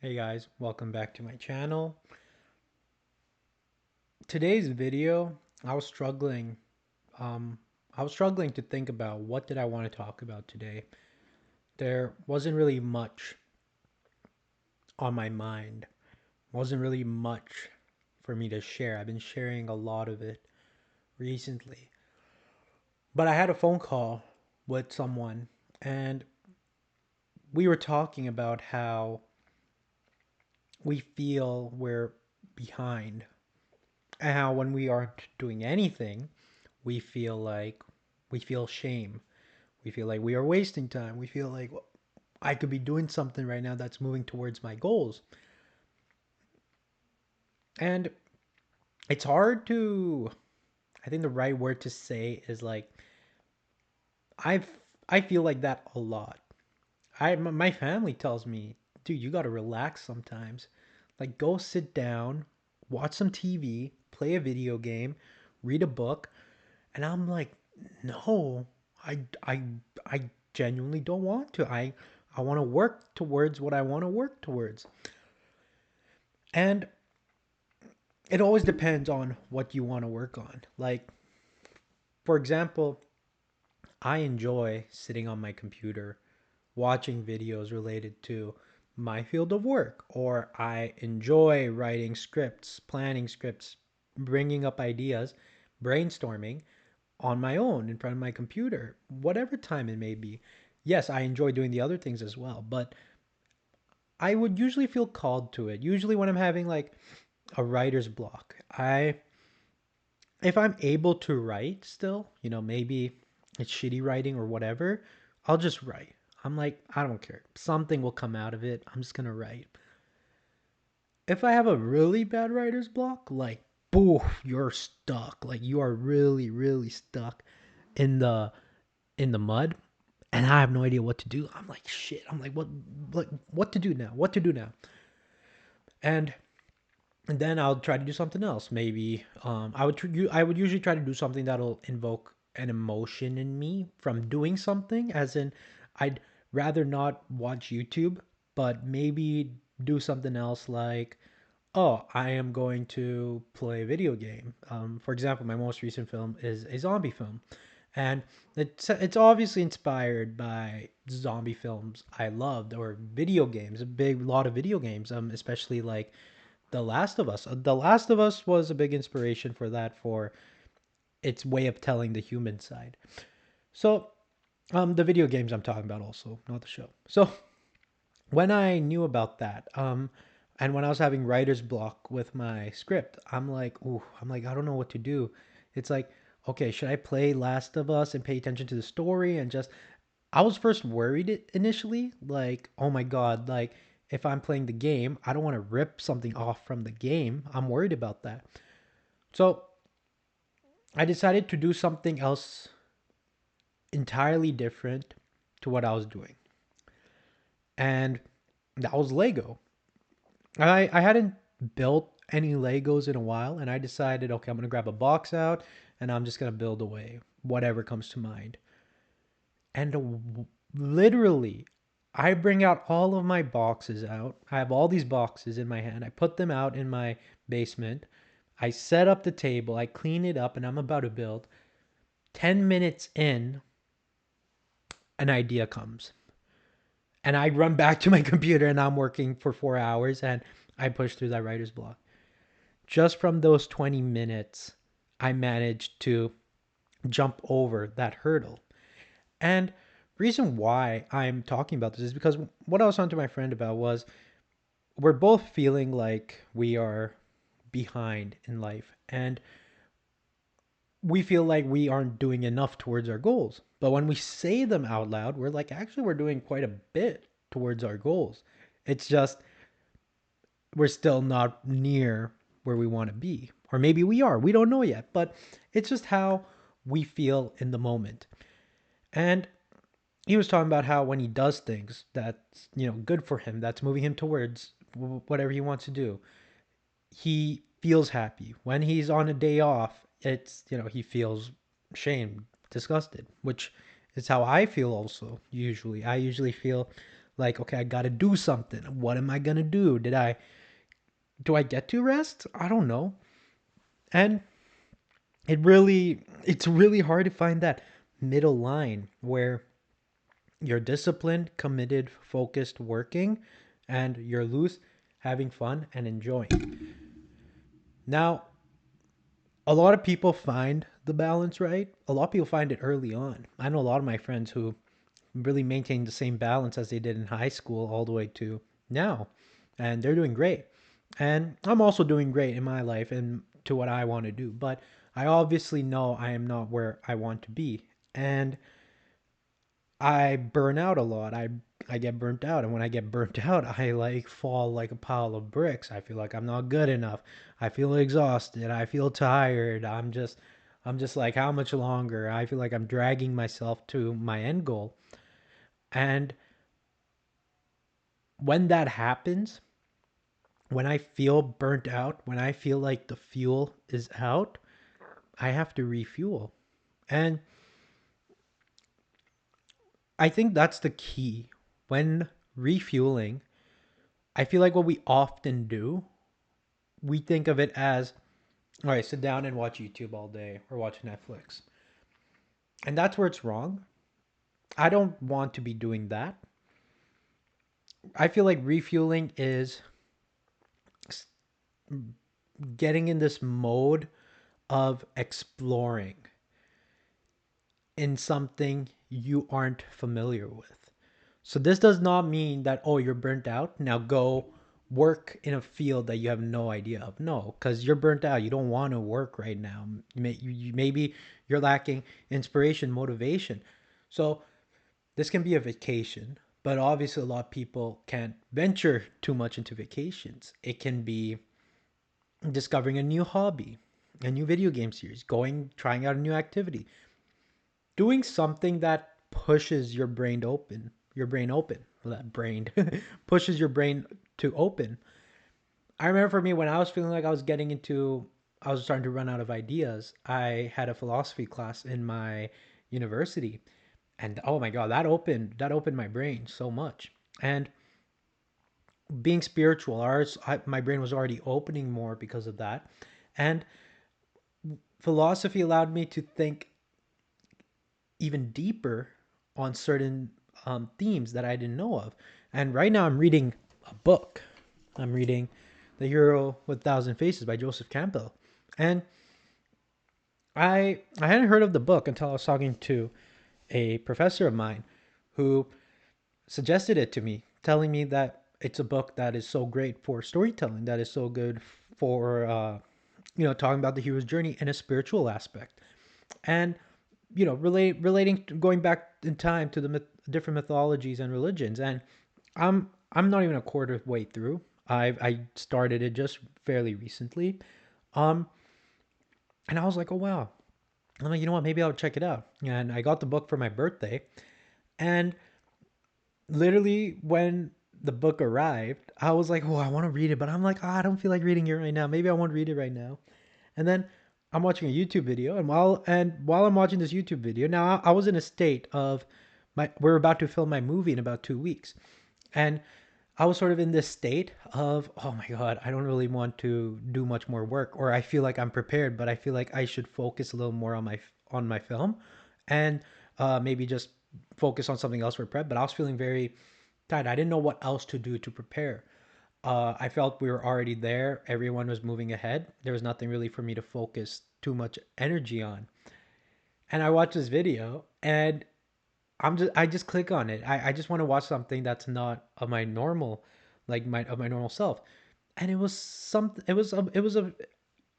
Hey guys, welcome back to my channel. Today's video, I was struggling um I was struggling to think about what did I want to talk about today. There wasn't really much on my mind. Wasn't really much for me to share. I've been sharing a lot of it recently. But I had a phone call with someone and we were talking about how we feel we're behind and how when we aren't doing anything, we feel like we feel shame. We feel like we are wasting time. We feel like well, I could be doing something right now that's moving towards my goals. And it's hard to I think the right word to say is like I've I feel like that a lot. My family tells me, "Dude, you got to relax sometimes. Like go sit down, watch some TV, play a video game, read a book." And I'm like, no, I, I, I genuinely don't want to. I want to work towards what I want to work towards. And it always depends on what you want to work on. Like, for example, I enjoy sitting on my computer watching videos related to my field of work, or I enjoy writing scripts, planning scripts, bringing up ideas, brainstorming on my own in front of my computer, whatever time it may be. Yes, I enjoy doing the other things as well, but I would usually feel called to it. Usually when I'm having like a writer's block, if I'm able to write still, maybe it's shitty writing or whatever, I'll just write. I'm like, I don't care. Something will come out of it. I'm just going to write. If I have a really bad writer's block, like, boof, you're stuck. Like you are really, really stuck in the mud and I have no idea what to do. I'm like, shit. I'm like what to do now? What to do now? And and then I'll try to do something else. Maybe I would usually try to do something that'll invoke an emotion in me from doing something. As in, I'd rather not watch YouTube, but maybe do something else like, oh, I am going to play a video game. For example, my most recent film is a zombie film, and it's obviously inspired by zombie films I loved or video games. A big lot of video games, especially like The Last of Us. The Last of Us was a big inspiration for that for its way of telling the human side. So, the video games I'm talking about also, not the show. So when I knew about that, and when I was having writer's block with my script, I'm like, I don't know what to do. It's like, okay, should I play Last of Us and pay attention to the story and just, I was first worried initially, like, oh my God, like, if I'm playing the game, I don't want to rip something off from the game. I'm worried about that. So I decided to do something else entirely different to what I was doing. And that was Lego. I hadn't built any Legos in a while, and I decided, okay, I'm gonna grab a box out, and I'm just gonna build away whatever comes to mind. And literally, I bring out all of my boxes out. I have all these boxes in my hand. I put them out in my basement. I set up the table. I clean it up, and I'm about to build. 10 minutes in, an idea comes, and I run back to my computer, and I'm working for 4 hours, and I push through that writer's block. Just from those 20 minutes, I managed to jump over that hurdle. And reason why I'm talking about this is because what I was talking to my friend about was we're both feeling like we are behind in life and we feel like we aren't doing enough towards our goals. But when we say them out loud, we're like, actually, we're doing quite a bit towards our goals. It's just we're still not near where we want to be. Or maybe we are. We don't know yet. But it's just how we feel in the moment. And he was talking about how when he does things that's, good for him, that's moving him towards whatever he wants to do, he feels happy. When he's on a day off, he feels shamed, disgusted, which is how I feel also usually. I usually feel Like, okay, I gotta do something. What am I gonna do? Do I get to rest? I don't know. And it's really hard to find that middle line where you're disciplined, committed, focused, working, and you're loose, having fun and enjoying. Now, a lot of people find the balance right. A lot of people find it early on. I know a lot of my friends who really maintained the same balance as they did in high school all the way to now, and they're doing great. And I'm also doing great in my life and to what I want to do, but I obviously know I am not where I want to be. And I burn out a lot. I get burnt out, and when I get burnt out, I like fall like a pile of bricks. I feel like I'm not good enough. I feel exhausted. I feel tired. I'm just like how much longer? I feel like I'm dragging myself to my end goal. And when that happens, when I feel burnt out, when I feel like the fuel is out, I have to refuel. And I think that's the key. When refueling, I feel like what we often do, we think of it as, all right, sit down and watch YouTube all day or watch Netflix. And that's where it's wrong. I don't want to be doing that. I feel like refueling is getting in this mode of exploring in something you aren't familiar with. So this does not mean that, oh, you're burnt out. Now go work in a field that you have no idea of. No, because you're burnt out. You don't want to work right now. Maybe you're lacking inspiration, motivation. So this can be a vacation, but obviously a lot of people can't venture too much into vacations. It can be discovering a new hobby, a new video game series, trying out a new activity, doing something that pushes your brain open, well, that brain pushes your brain to open. I remember for me when I was feeling like I was starting to run out of ideas. I had a philosophy class in my university, and oh my god, that opened my brain so much. And being spiritual, my brain was already opening more because of that, and philosophy allowed me to think even deeper on certain themes that I didn't know of. And right now, I'm reading a book. I'm reading The Hero with Thousand Faces by Joseph Campbell, and I hadn't heard of the book until I was talking to a professor of mine who suggested it to me, telling me that it's a book that is so great for storytelling, that is so good for talking about the hero's journey in a spiritual aspect, and relating going back in time to the different mythologies and religions. And I'm not even a quarter way through. I started it just fairly recently, um, and I was like, oh wow. I'm like, you know what? Maybe I'll check it out. And I got the book for my birthday, and literally when the book arrived, I was like, oh, I want to read it, but I'm like, I don't feel like reading it right now. Maybe I won't read it right now. And then I'm watching a YouTube video, and while I'm watching this YouTube video, now I was in a state of we're about to film my movie in about 2 weeks, and I was sort of in this state of, oh my god, I don't really want to do much more work, or I feel like I'm prepared, but I feel like I should focus a little more on my film, and maybe just focus on something else for prep. But I was feeling very tired. I didn't know what else to do to prepare. I felt we were already there. Everyone was moving ahead. There was nothing really for me to focus too much energy on. And I watched this video, and I just click on it. I just want to watch something that's not of my normal, like my normal self. And it was something. It was a.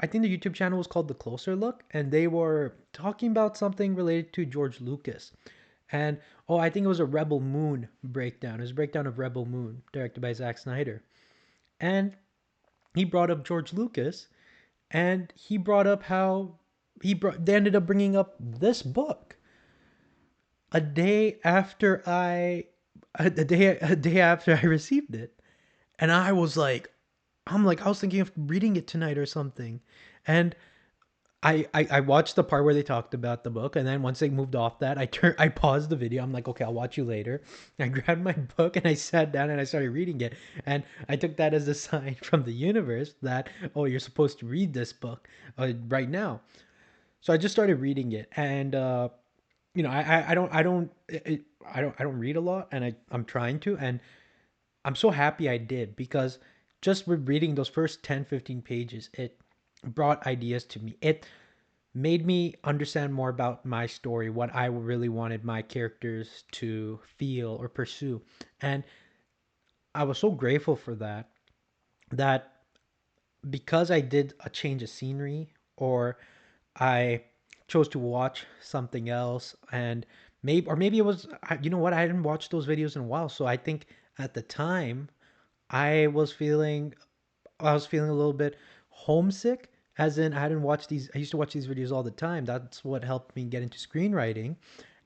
I think the YouTube channel was called The Closer Look, and they were talking about something related to George Lucas. And oh, I think it was a Rebel Moon breakdown. It was a breakdown of Rebel Moon, directed by Zack Snyder. And he brought up George Lucas, and he brought up how they ended up bringing up this book a day after a day after I received it. And I was like, I was thinking of reading it tonight or something. And I watched the part where they talked about the book, and then once they moved off that, I paused the video. I'm like, okay, I'll watch you later. I grabbed my book and I sat down and I started reading it, and I took that as a sign from the universe that, oh, you're supposed to read this book right now. So I just started reading it, and I don't read a lot, and I'm trying to, and I'm so happy I did because just with reading those first 10, 15 pages, it brought ideas to me. It made me understand more about my story, what I really wanted my characters to feel or pursue. And I was so grateful for that, that because I did a change of scenery or I chose to watch something else, and maybe it was, you know what, I hadn't watched those videos in a while. So I think at the time I was feeling a little bit homesick, as in I hadn't watched these. I used to watch these videos all the time. That's what helped me get into screenwriting,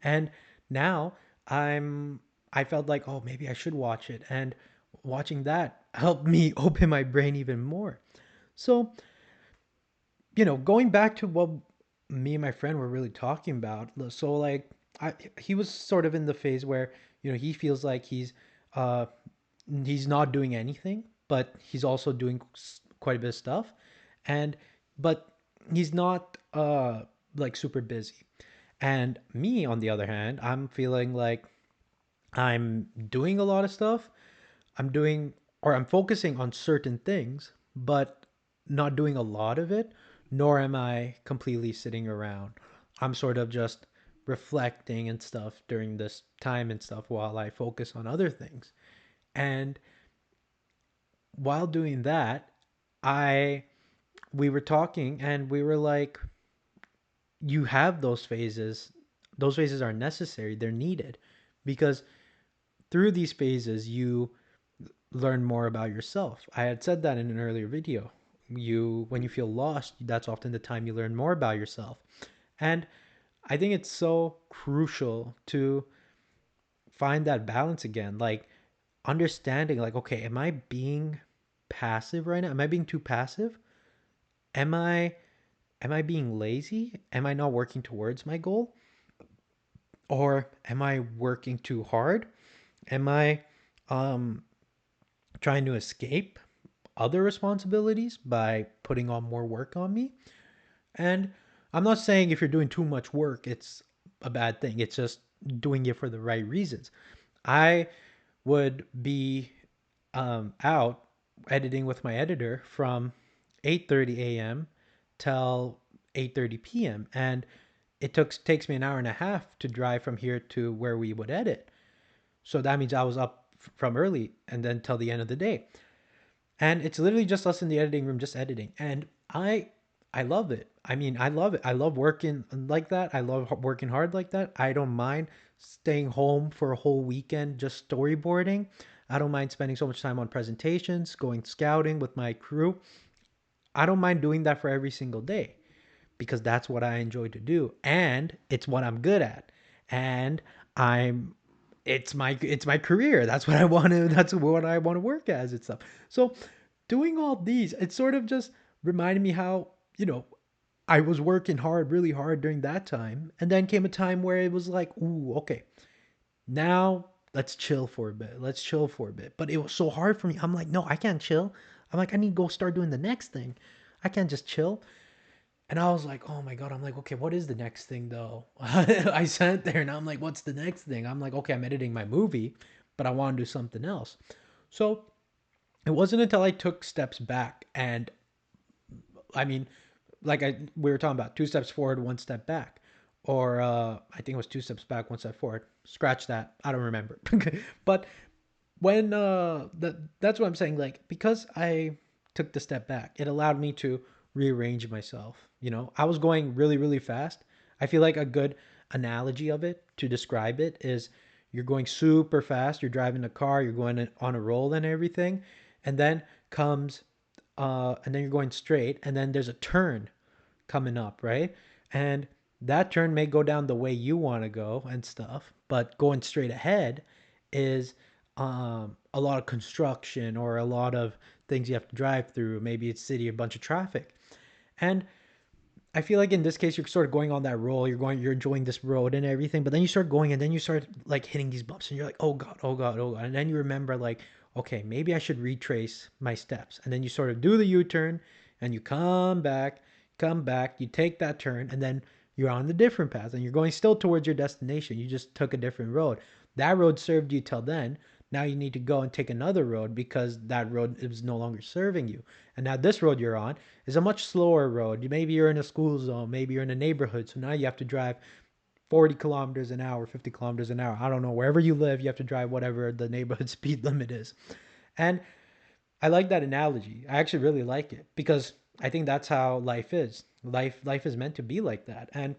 and now I'm. I felt like, oh, maybe I should watch it, and watching that helped me open my brain even more. So, going back to what me and my friend were really talking about. So, like, he was sort of in the phase where he feels like uh he's not doing anything, but he's also doing quite a bit of stuff, and but he's not like super busy. And me, on the other hand, I'm feeling like I'm doing a lot of stuff. I'm doing, or I'm focusing on certain things, but not doing a lot of it, nor am I completely sitting around. I'm sort of just reflecting and stuff during this time and stuff while I focus on other things. And while doing that, I we were talking and we were like, you have those phases. Those phases are necessary. They're needed because through these phases you learn more about yourself. I had said that in an earlier video. When you feel lost, that's often the time you learn more about yourself. And I think it's so crucial to find that balance again. Like understanding like, okay, am I being passive right now? Am I being too passive? Am I am I being lazy? Am I not working towards my goal? Or am I working too hard? Am I um trying to escape other responsibilities by putting on more work on me? And I'm not saying if you're doing too much work, it's a bad thing. It's just doing it for the right reasons. I would be out editing with my editor from 8:30 a.m. till 8:30 p.m. and it takes me an hour and a half to drive from here to where we would edit. So that means I was up from early and then till the end of the day. And it's literally just us in the editing room just editing. And I love it. I mean, I love it. I love working like that. I love working hard like that. I don't mind staying home for a whole weekend just storyboarding. I don't mind spending so much time on presentations, going scouting with my crew. I don't mind doing that for every single day because that's what I enjoy to do and it's what I'm good at. And I'm it's my career. That's what I want to work as and stuff. So doing all these, it sort of just reminded me how, I was working hard, really hard during that time. And then came a time where it was like, ooh, okay, now let's chill for a bit. Let's chill for a bit. But it was so hard for me. I'm like, no, I can't chill. I'm like, I need to go start doing the next thing. I can't just chill. And I was like, oh my God. I'm like, okay, what is the next thing though? I sat there and I'm like, what's the next thing? I'm like, okay, I'm editing my movie, but I want to do something else. So it wasn't until I took steps back and I mean, like we were talking about, two steps forward, one step back, or I think it was two steps back, one step forward. Scratch that. I don't remember. But when that's what I'm saying. Like because I took the step back, it allowed me to rearrange myself. I was going really really fast. I feel like a good analogy of it to describe it is you're going super fast. You're driving a car. You're going on a roll and everything, and then comes and then you're going straight, and then there's a turn coming up, right? And that turn may go down the way you want to go and stuff, but going straight ahead is a lot of construction or a lot of things you have to drive through. Maybe it's city, a bunch of traffic. And I feel like in this case you're sort of going on that roll. You're enjoying this road and everything, but then you start going and then you start like hitting these bumps and you're like, oh god, oh god, oh god, and then you remember like, okay, maybe I should retrace my steps, and then you sort of do the U-turn and you come back, you take that turn, and then you're on the different path and you're going still towards your destination. You just took a different road. That road served you till then. Now you need to go and take another road because that road is no longer serving you. And now this road you're on is a much slower road. Maybe you're in a school zone, maybe you're in a neighborhood. So now you have to drive 40 kilometers an hour, 50 kilometers an hour. I don't know. Wherever you live, you have to drive whatever the neighborhood speed limit is. And I like that analogy. I actually really like it because I think that's how life is. Life is meant to be like that. And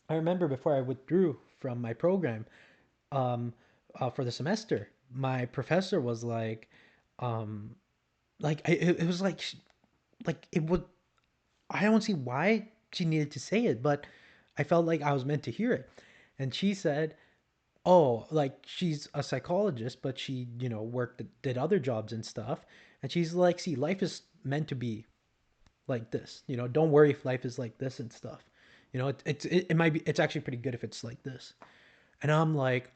I remember before I withdrew from my program um, for the semester, my professor was um, it was like it would. I don't see why she needed to say it, but I felt like I was meant to hear it. And she said, "Oh, like she's a psychologist, but she, worked did other jobs and stuff." And she's like, "See, life is meant to be like this. Don't worry if life is like this and stuff. It might be. It's actually pretty good if it's like this." And I'm like,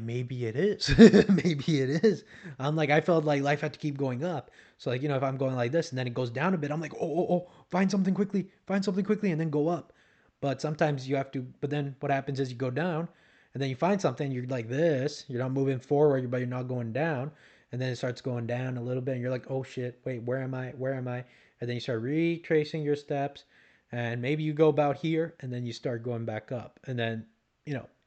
maybe it is. Maybe it is. I'm like, I felt like life had to keep going up. So like, if I'm going like this and then it goes down a bit, I'm like, oh, find something quickly, and then go up. But sometimes you have to. But then what happens is you go down, and then you find something. You're like this. You're not moving forward, but you're not going down. And then it starts going down a little bit, and you're like, oh shit, wait, where am I? Where am I? And then you start retracing your steps, and maybe you go about here, and then you start going back up, and then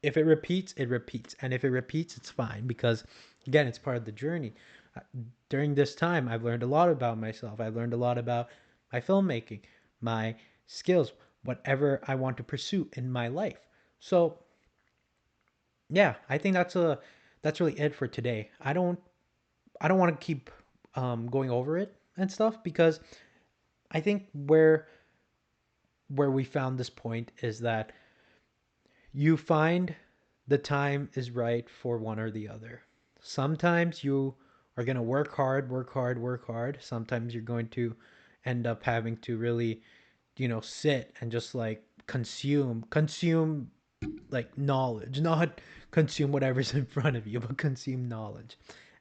if it repeats, it repeats. And if it repeats, it's fine because, again, it's part of the journey. Uh, During this time, I've learned a lot about myself. I've learned a lot about my filmmaking, my skills, whatever I want to pursue in my life. So, yeah, I think that's really it for today. I don't want to keep going over it and stuff because I think where we found this point is that you find the time is right for one or the other. Sometimes you are going to work hard, work hard, work hard. Sometimes you're going to end up having to really, sit and just like consume like knowledge, not consume whatever's in front of you, but consume knowledge.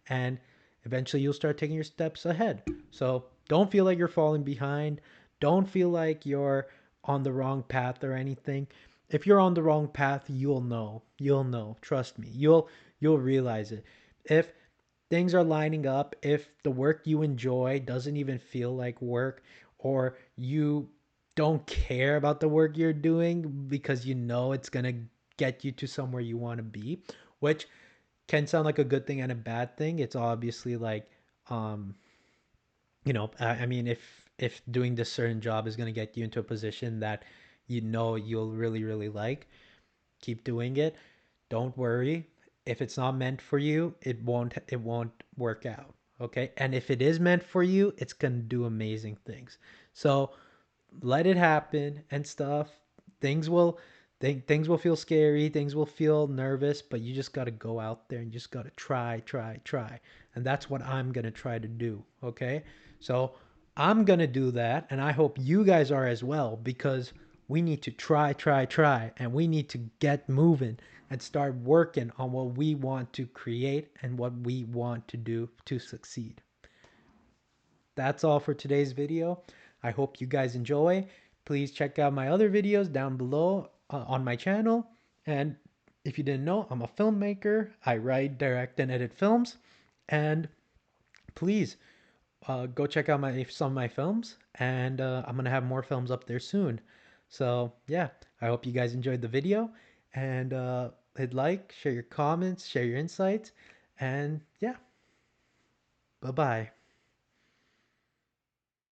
And eventually you'll start taking your steps ahead. So don't feel like you're falling behind. Don't feel like you're on the wrong path or anything. If you're on the wrong path, you'll know. You'll know. Trust me. You'll realize it. If things are lining up, if the work you enjoy doesn't even feel like work, or you don't care about the work you're doing because you know it's going to get you to somewhere you want to be, which can sound like a good thing and a bad thing. It's obviously like, um, I mean, if doing this certain job is going to get you into a position that you'll really really like, keep doing it. Don't worry. If it's not meant for you, it won't work out. Okay? And if it is meant for you, it's going to do amazing things. So, let it happen and stuff. Things will things will feel scary, things will feel nervous, but you just got to go out there and you just got to try. And that's what I'm going to try to do, okay? So, I'm going to do that, and I hope you guys are as well, because we need to try, and we need to get moving and start working on what we want to create and what we want to do to succeed. That's all for today's video. I hope you guys enjoy. Please check out my other videos down below on my channel. And if you didn't know, I'm a filmmaker. I write, direct, and edit films. And please go check out some of my films. And I'm going to have more films up there soon. So, yeah, I hope you guys enjoyed the video. And hit like, share your comments, share your insights. And yeah, bye bye.